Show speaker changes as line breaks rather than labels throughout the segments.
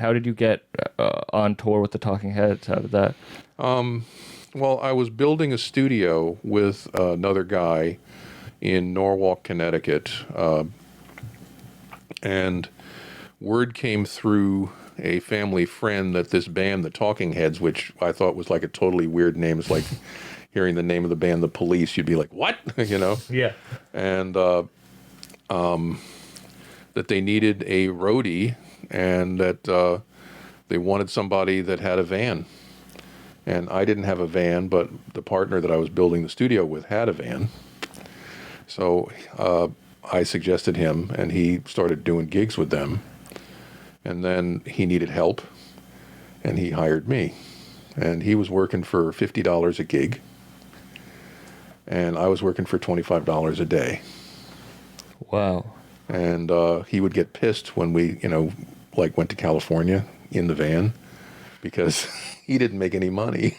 How did you get on tour with the Talking Heads? How did that?
Well, I was building a studio with another guy in Norwalk, Connecticut, and word came through a family friend that this band, the Talking Heads, which I thought was like a totally weird name, it's like hearing the name of the band, The Police, you'd be like, what? You know?
Yeah.
And that they needed a roadie, and that they wanted somebody that had a van. And I didn't have a van, but the partner that I was building the studio with had a van. So I suggested him, and he started doing gigs with them. And then he needed help, and he hired me. And he was working for $50 a gig, and I was working for $25 a day.
Wow.
And he would get pissed when we, like went to California in the van, because he didn't make any money.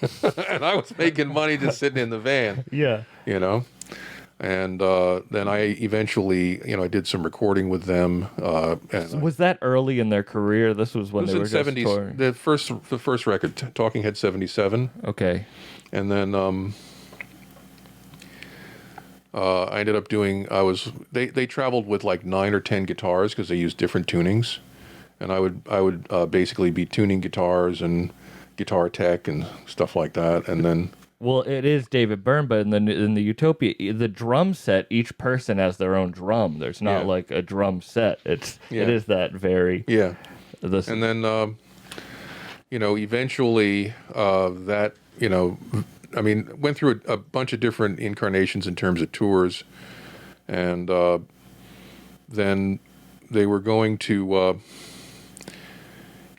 And I was making money just sitting in the van.
Yeah.
And then I eventually, I did some recording with them. And
Was that early in their career? This was when
it was
they were
in
just touring.
the first record, Talking Head 77.
Okay.
And then I ended up doing, they traveled with like 9 or 10 guitars because they used different tunings. And I would basically be tuning guitars and guitar tech and stuff like that. And then...
Well, it is David Byrne, but in the Utopia, the drum set, each person has their own drum. There's not like a drum set. It is that very...
Yeah. And then, eventually that, went through a bunch of different incarnations in terms of tours. And then they were going to...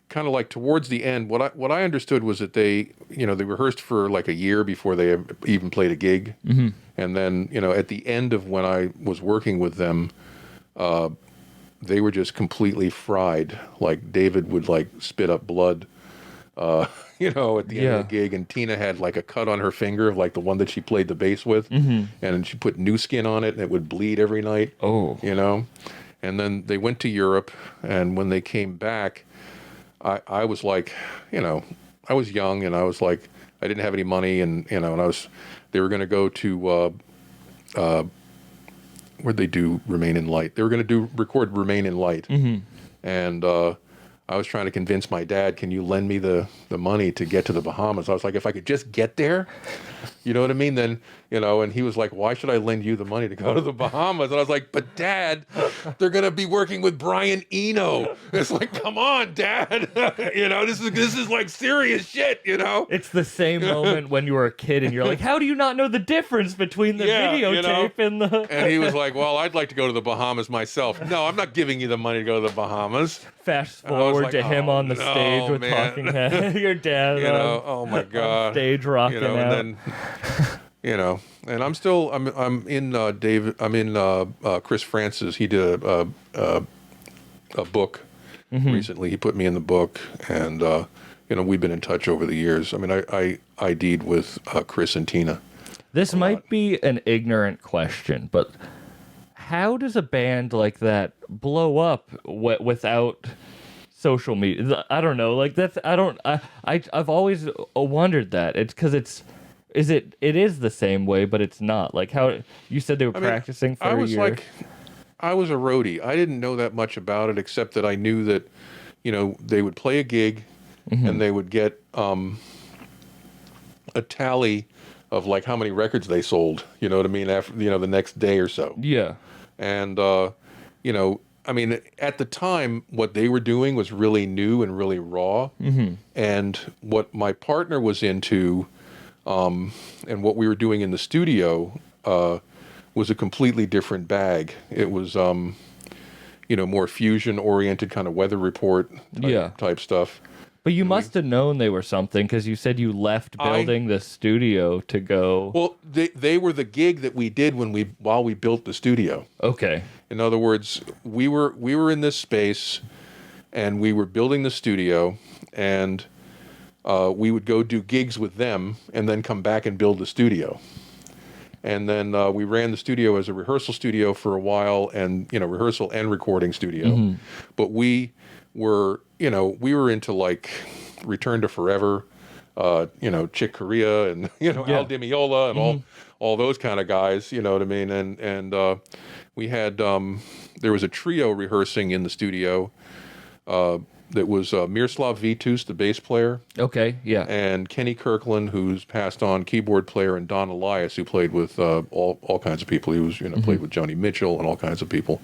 kind of like towards the end, what I understood was that they rehearsed for like a year before they even played a gig. Mm-hmm. And then, at the end of when I was working with them, they were just completely fried. Like David would like spit up blood, at the end of the gig. And Tina had like a cut on her finger, like the one that she played the bass with. Mm-hmm. And she put new skin on it, and it would bleed every night.
Oh.
And then they went to Europe, and when they came back, I was like, I was young, and I was like, I didn't have any money, and they were going to go to, where'd they do Remain in Light? They were going to record Remain in Light. Mm-hmm. And I was trying to convince my dad, can you lend me the money to get to the Bahamas? I was like, if I could just get there, you know what I mean? Then, and he was like, why should I lend you the money to go to the Bahamas? And I was like, but Dad, they're going to be working with Brian Eno. It's like, come on, Dad. This is like serious shit,
It's the same moment when you were a kid and you're like, how do you not know the difference between the videotape and the...
And he was like, well, I'd like to go to the Bahamas myself. No, I'm not giving you the money to go to the Bahamas.
Fast forward to him on the stage with Talking Head. Your dad,
oh my God,
stage rocking out.
And then, and I'm still, I'm in Chris Francis. He did a book recently. He put me in the book, and we've been in touch over the years. I mean, I ID'd with Chris and Tina.
This might be an ignorant question, but how does a band like that blow up without social media? I don't know. Like I've always wondered that. It's because it is the same way, but it's not. Like how you said they were practicing for a year.
I was a roadie. I didn't know that much about it, except that I knew that, they would play a gig, mm-hmm. and they would get a tally of like how many records they sold. You know what I mean? After the next day or so.
Yeah.
And at the time, what they were doing was really new and really raw. Mm-hmm. And what my partner was into, and what we were doing in the studio, was a completely different bag. It was, more fusion-oriented kind of weather report type stuff.
But you must have known they were something, because you said you left building the studio to go...
Well, they were the gig that we did while we built the studio.
Okay.
In other words, we were in this space, and we were building the studio, and we would go do gigs with them, and then come back and build the studio. And then we ran the studio as a rehearsal studio for a while, and rehearsal and recording studio. Mm-hmm. But we were you know, we were into like Return to Forever, you know, Chick Corea and, you know, Al Di Meola and all those kind of guys, you know what I mean? And we had, there was a trio rehearsing in the studio that was Miroslav Vitus, the bass player.
Okay, yeah.
And Kenny Kirkland, who's passed on, keyboard player, and Don Elias, who played with all kinds of people. He was, you know, played with Joni Mitchell and all kinds of people.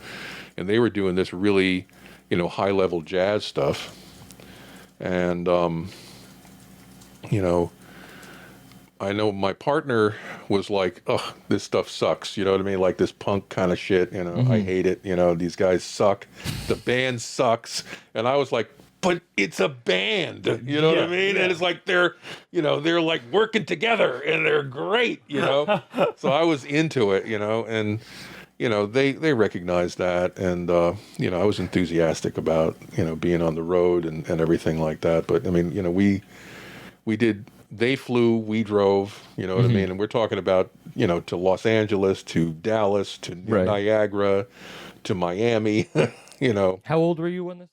And they were doing this really, you know, high-level jazz stuff. And, you know, I know my partner was like, "Ugh, this stuff sucks." You know what I mean? Like this punk kind of shit. You know, I hate it. You know, these guys suck. The band sucks. And I was like, "But it's a band." You know what I mean? And it's like they're like working together and they're great. You know, so I was into it. You know, and you know they recognized that, and you know I was enthusiastic about being on the road and everything like that. But I mean, you know, we did. They flew, we drove, you know what I mean? And we're talking about, you know, to Los Angeles, to Dallas, to Niagara, to Miami, you know.
How old were you when this?